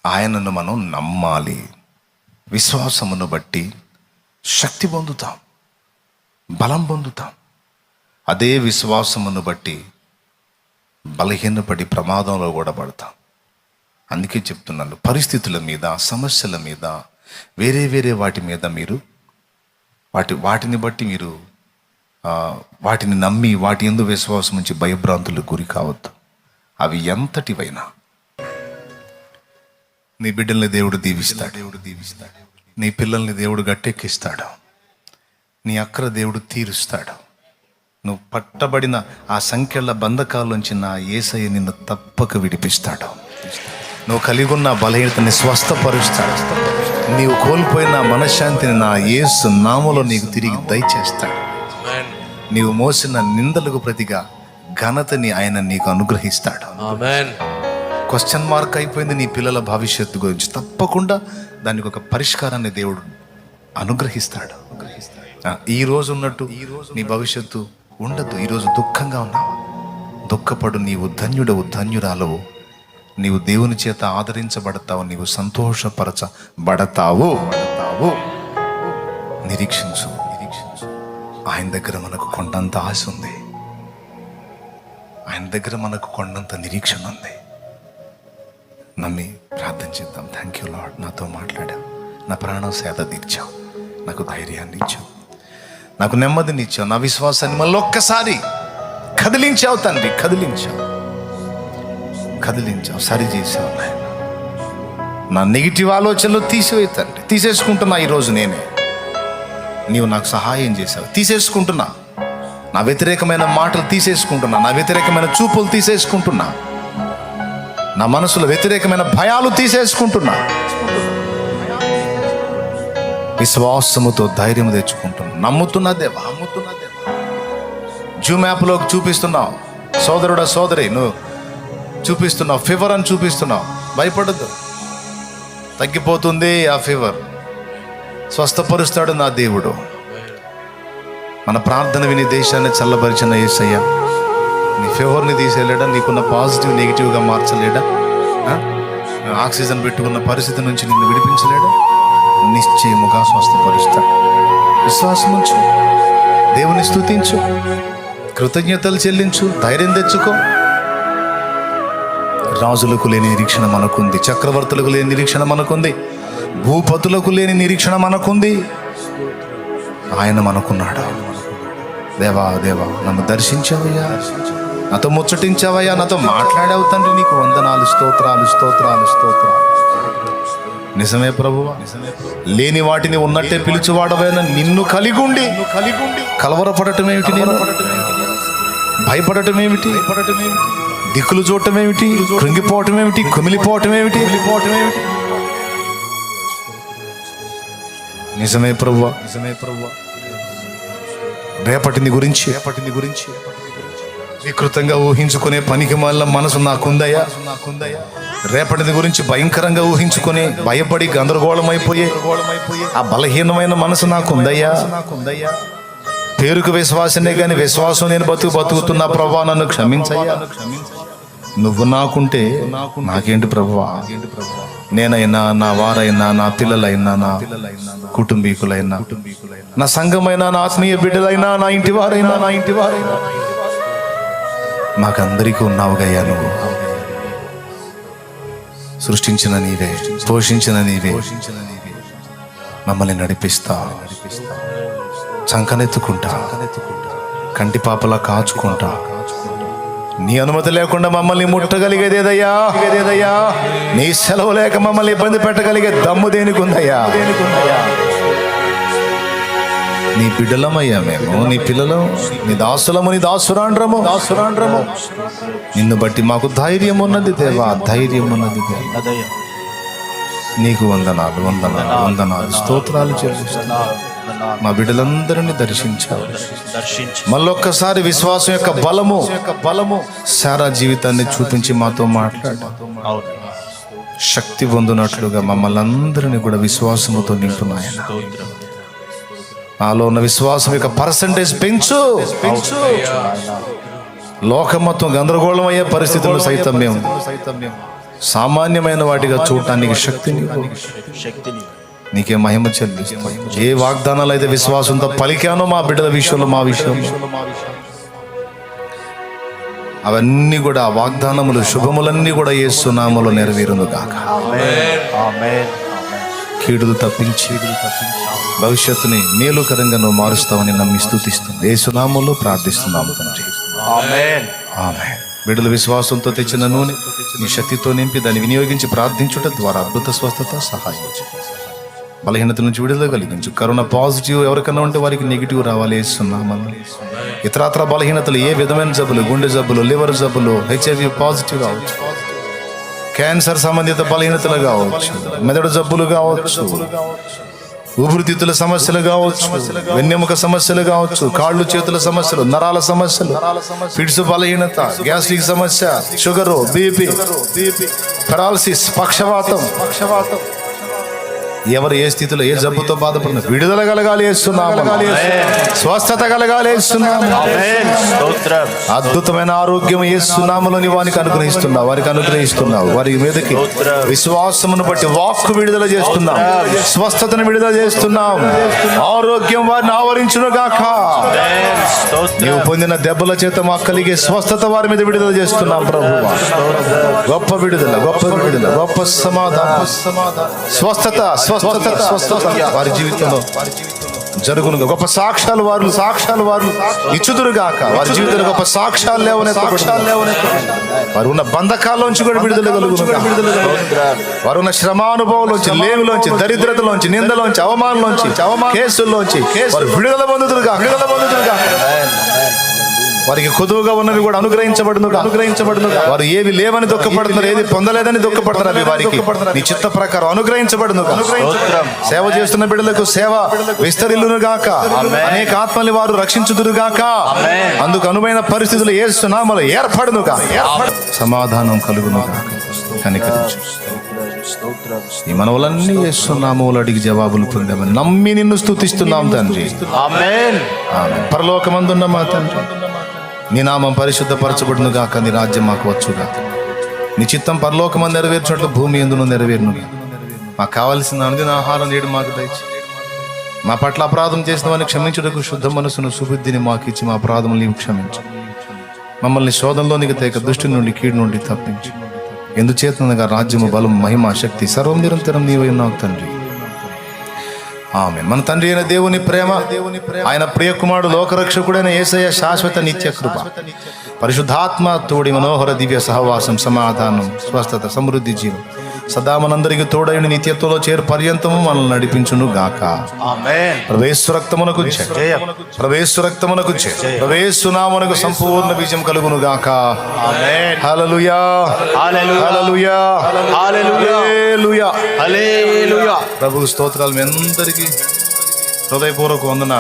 ఆయనను మనం నమ్మాలి. విశ్వాసమును బట్టి శక్తి పొందుతాం, బలం పొందుతాం. అదే విశ్వాసమును బట్టి బలహీనపడి ప్రమాదంలో కూడా పడతాం. అందుకే చెప్తున్నాను, పరిస్థితుల మీద, సమస్యల మీద, వేరే వేరే వాటి మీద మీరు వాటిని బట్టి మీరు వాటిని నమ్మి వాటి యందు విశ్వాసం ఉంచి భయభ్రాంతులకు గురి కావద్దు. అవి ఎంతటివైనా. నీ బిడ్డల్ని దేవుడు దీవిస్తాడు, నీ పిల్లల్ని దేవుడు గట్టెక్కిస్తాడు, నీ అక్కర దేవుడు తీరుస్తాడు. నువ్వు పట్టబడిన ఆ సంఖ్యల బంధకాల్లోంచి నా యేసయ్య నిన్ను తప్పక విడిపిస్తాడు. నువ్వు కలిగి ఉన్న బలహీనతని స్వస్థపరుస్తాడు. నీవు కోల్పోయిన మనశ్శాంతిని నా యేసు నామములో నీకు తిరిగి దయచేస్తాడు. నీవు మోసిన నిందలకు ప్రతిగా ఘనతని ఆయన నీకు అనుగ్రహిస్తాడు. క్వశ్చన్ మార్క్ అయిపోయింది నీ పిల్లల భవిష్యత్తు గురించి, తప్పకుండా దానికి ఒక పరిష్కారాన్ని దేవుడు అనుగ్రహిస్తాడు. ఈ రోజు ఉన్నట్టు నీ భవిష్యత్తు ఉండదు. ఈరోజు దుఃఖంగా ఉన్నావు, దుఃఖపడు. నీవు ధన్యుడవు, ధన్యురాలవు. నీవు దేవుని చేత ఆదరించబడతావు, నీవు సంతోషపరచబడతావు. నిరీక్షించు. ఆయన దగ్గర మనకు కొండంత ఆశ ఉంది, ఆయన దగ్గర మనకు కొండంత నిరీక్షణ ఉంది. నమ్మి ప్రార్థన చేద్దాం. థ్యాంక్ యూ లార్డ్, నాతో మాట్లాడావు, నా ప్రాణం సేద తీర్చావు, నాకు ధైర్యాన్ని ఇచ్చావు, నాకు నెమ్మదిని ఇచ్చావు, నా విశ్వాసాన్ని మళ్ళీ ఒక్కసారి కదిలించావు తండ్రి. కదిలించావు, సరిచేసావు. నా నెగిటివ్ ఆలోచనలు తీసివేయి తండ్రి. తీసేసుకుంటున్నా ఈరోజు నేనే. నీవు నాకు సహాయం చేశావు, తీసేసుకుంటున్నా. నా వ్యతిరేకమైన మాటలు తీసేసుకుంటున్నా, నా వ్యతిరేకమైన చూపులు తీసేసుకుంటున్నా, నా మనసులో వ్యతిరేకమైన భయాలు తీసేసుకుంటున్నా. విశ్వాసముతో ధైర్యం తెచ్చుకుంటున్నా. నమ్ముతున్నా దేవా. జూమ్ యాప్లోకి చూపిస్తున్నావు, సోదరుడా సోదరి, నువ్వు చూపిస్తున్నావు, ఫీవర్ అని చూపిస్తున్నావు. భయపడద్దు, తగ్గిపోతుంది ఆ ఫీవర్. స్వస్థపరుస్తాడు నా దేవుడు. మన ప్రార్థన విని దేశాన్ని చల్లబరిచిన యేసయ్య నీ ఫీవర్ని తీసేయలేడా? నీకున్న పాజిటివ్ నెగిటివ్గా మార్చలేడా? ఆక్సిజన్ పెట్టుకున్న పరిస్థితి నుంచి నిన్ను విడిపించలేడా? నిశ్చయముగా స్వస్థపరుస్తాడు. విశ్వాసం ఉంచు, దేవుని స్తుతించు, కృతజ్ఞతలు చెల్లించు, ధైర్యం తెచ్చుకో. రాజులకు లేని నిరీక్షణ మనకుంది, చక్రవర్తులకు లేని నిరీక్షణ మనకుంది, భూపతులకు లేని నిరీక్షణ మనకుంది. ఆయన మనకున్నాడు. దేవా నన్ను దర్శించావయ్యా, నాతో ముచ్చటించావయ్యా, నాతో మాట్లాడావు తండ్రి. నీకు వందనాలు, స్తోత్రాలు. నిజమే ప్రభువా, లేని వాటిని ఉన్నట్టే పిలుచువాడవైనా నిన్ను కలిగుండి కలవరపడటం ఏమిటి? భయపడటం ఏమిటి? దిక్కులు చూడటం ఏమిటి? కృంగిపోవటం ఏమిటి? కుమిలిపోవటం ఏమిటి? నిజమే ప్రభువా. రేపటిని గురించి వికృతంగా ఊహించుకునే పనికి మళ్ళీ మనసు నాకుందయ్యా. రేపటిని గురించి భయంకరంగా ఊహించుకుని భయపడి గందరగోళమైపోయే ఆ బలహీనమైన మనసు నాకుందయ్యా. పేరుకు విశ్వాసనే కానీ విశ్వాసం నేను బతుకుతున్నా ప్రభువా, నన్ను క్షమించయ్యా. నువ్వు నాకుంటే నాకేంటి ప్రభువా? నేనైనా, నా వారైనా, నా పిల్లలైనా, నా కుటుంబీకులైనా, నా సంఘమైనా, నా ఆత్మీయ బిడ్డలైనా, నా ఇంటి వారైనా మాకందరికీ ఉన్నావుగయ్యా. నువ్వు సృష్టించిన నీవే, పోషించిన నీవే, మమ్మల్ని నడిపిస్తా, చంకనెత్తుకుంటా, కంటి పాపలా కాచుకుంటా. నీ అనుమతి లేకుండా మమ్మల్ని ముట్టగలిగేదేదయ్యా? నీ సెలవు లేక మమ్మల్ని ఇబ్బంది పెట్టగలిగే దమ్ము దేనికుందయ్యా? నీ బిడ్డలమయ్యా మేము, నీ పిల్లలు, నీ దాసులము, నీ దాసురాండ్రము. నిన్ను బట్టి మాకు ధైర్యం ఉన్నది దేవా, ధైర్యం ఉన్నది దేవా. నీకు వందనాలు, స్తోత్రాలు చెల్లిస్తున్నా. మా బిడ్డలందరినీ దర్శించావు. మళ్ళొక్కసారి విశ్వాసం యొక్క బలము సారా జీవితాన్ని చూపించి మాతో మాట్లాడు. శక్తి పొందినట్లుగా మమ్మల్ని అందరినీ కూడా విశ్వాసముతో నింపునాయన. నాలో ఉన్న విశ్వాసం యొక్క పర్సంటేజ్ పెంచు. లోకం మొత్తం గందరగోళం అయ్యే పరిస్థితుల్లో సైతం మేము సామాన్యమైన వాటిగా చూడటానికి శక్తిని నీకే మహిమ చెల్లిస్తాం. ఏ వాగ్దానాలు అయితే విశ్వాసంతో పలికానో మా బిడ్డల విషయంలో, మా విషయంలో, అవన్నీ కూడా ఆ వాగ్దానములు, శుభములన్నీ కూడా యేసు నామములో నెరవేరును గాక. కీడులు తప్పించి భవిష్యత్తుని మేలుకరంగా నువ్వు మారుస్తావని నమ్మి స్తుతిస్తుంది. యేసు నామములో ప్రార్థిస్తున్నాము తండ్రి. ఆమేన్. బిడ్డల విశ్వాసంతో తెచ్చిన నూనె నీ శక్తితో నింపి దాన్ని వినియోగించి ప్రార్థించుట ద్వారా అద్భుత స్వస్థత సహాయం, బలహీనత నుంచి విడుదల కలిగించు. కరోనా పాజిటివ్ ఎవరికన్నా ఉంటే వారికి నెగిటివ్ రావాలి యేసునామములో. ఇతరత్ర బలహీనతలు, ఏ విధమైన జబ్బులు, గుండె జబ్బులు, లివర్ జబ్బులు, HIV పాజిటివ్ కావచ్చు, క్యాన్సర్ సంబంధిత బలహీనతలు కావచ్చు, మెదడు జబ్బులు కావచ్చు, ఊపిరితిత్తుల సమస్యలు కావచ్చు, వెన్నెముక సమస్యలు కావచ్చు, కాళ్ళు చేతుల సమస్యలు, నరాల సమస్యలు, ఫిట్స్ బలహీనత, గ్యాస్ట్రిక్ సమస్య, షుగరు, బీపీ, పెరాలసిస్, పక్షవాతం, ఎవరు ఏ స్థితిలో ఏ జబ్బుతో బాధపడిన విడుదల కలగాలి యేసునామములో, స్వస్థత కలగాలి యేసునామములో. అద్భుతమైన ఆరోగ్యం యేసునామములో వారికి అనుగ్రహిస్తున్నావు. వారి మీదకి విశ్వాసమును బట్టి వాక్కు విడుదల చేస్తున్నాం, స్వస్థతను విడుదల చేస్తున్నాం. ఆరోగ్యం వారిని ఆవరించును గాక. నీవు పొందిన దెబ్బల చేత మాకు కలిగే స్వస్థత వారి మీద విడుదల చేస్తున్నాం ప్రభువా. గొప్ప విడుదల, గొప్ప విడుదల, గొప్ప సమాధానం, స్వస్థత వారి జీవితంలో జరుగును. గొప్ప సాక్ష్యాలు వారు ఇచ్చుదురు గాక. వారి జీవితంలో గొప్ప సాక్ష్యాలు వారు ఉన్న బంధకాల్లోంచి కూడా విడుదల కలుగును. వారు ఉన్న శ్రమానుభవంలోంచి, లేమిలోంచి, దరిద్రతలోంచి, నిందలోంచి, అవమానంలోంచి, కేసుల్లోంచి వారు విడుదల పొందుదురు గాక. వారికి కొదువుగా ఉన్నవి కూడా అనుగ్రహించబడును. వారు ఏవి లేవని దుఃఖపడుతున్నారు, ఏది పొందలేదని దుఃఖపడుతున్నారు, అవి వారికి నీ చిత్త ప్రకారం అనుగ్రహించబడును. సేవ చేస్తున్న బిడ్డలకు సేవ విస్తరిల్లును గాక. అనేక ఆత్మల్ని వారు రక్షించుదురు గాక. అందుకు అనువైన పరిస్థితులు యేసు నామములో ఏర్పడును గాక. సమాధానం కలుగును గాక. కనికరించు. ఈ మనవులన్నీ యేసు నామములో అడిగి జవాబులు పొందామని నమ్మి నిన్ను స్తుతిస్తున్నాం తండ్రి. ఆమేన్. పరలోకమందున్న మా తండ్రి, నీ నామం పరిశుద్ధపరచబడును గాక. నీ రాజ్యం మాకు వచ్చుగా. నీ చిత్తం పరలోకమందు నెరవేర్చినట్లు భూమి యందును నెరవేరును. మాకు కావలసిన అనుదిన ఆహారం నేడు మాకు దయచేయి. మా పట్ల అపరాధం చేసిన వారిని క్షమించుటకు శుద్ధ మనసును, సుబుద్ధిని మాకు ఇచ్చి మా అపరాధములు నీవు క్షమించు. మమ్మల్ని శోధనలోనికి తేక దుష్టి నుండి, కీడు నుండి తప్పించు. ఎందుచేతనగా రాజ్యము, బలము, మహిమ, శక్తి సర్వం నిరంతరం నీవై ఉన్నావు తండ్రి. ఆమేన్. మన తండ్రి అయిన దేవుని ప్రేమ, ఆయన ప్రియ కుమారుడు లోకరక్షకుడైన యేసయ్య శాశ్వత నిత్య కృప, పరిశుద్ధాత్మ తోడి మనోహర దివ్య సహవాసం, సమాధానం, స్వస్థత, సమృద్ధి, జీవం సదా మనందరికి తోడైన నిత్యత్వంలో చేరు పర్యంతము మనల్ని నడిపించును గాక. ఆమేన్. ప్రవేశు రక్తమునకు జయం, ప్రవేశు రక్తమునకు జయం, ప్రవేశు నామమునకు సంపూర్ణ విజయం కలుగును గాక. ఆమేన్. హల్లెలూయా, హల్లెలూయా, హల్లెలూయా, హల్లెలూయా. ప్రభువు స్తోత్రాలు. మీ అందరికీ హృదయపూర్వక వందనాలు.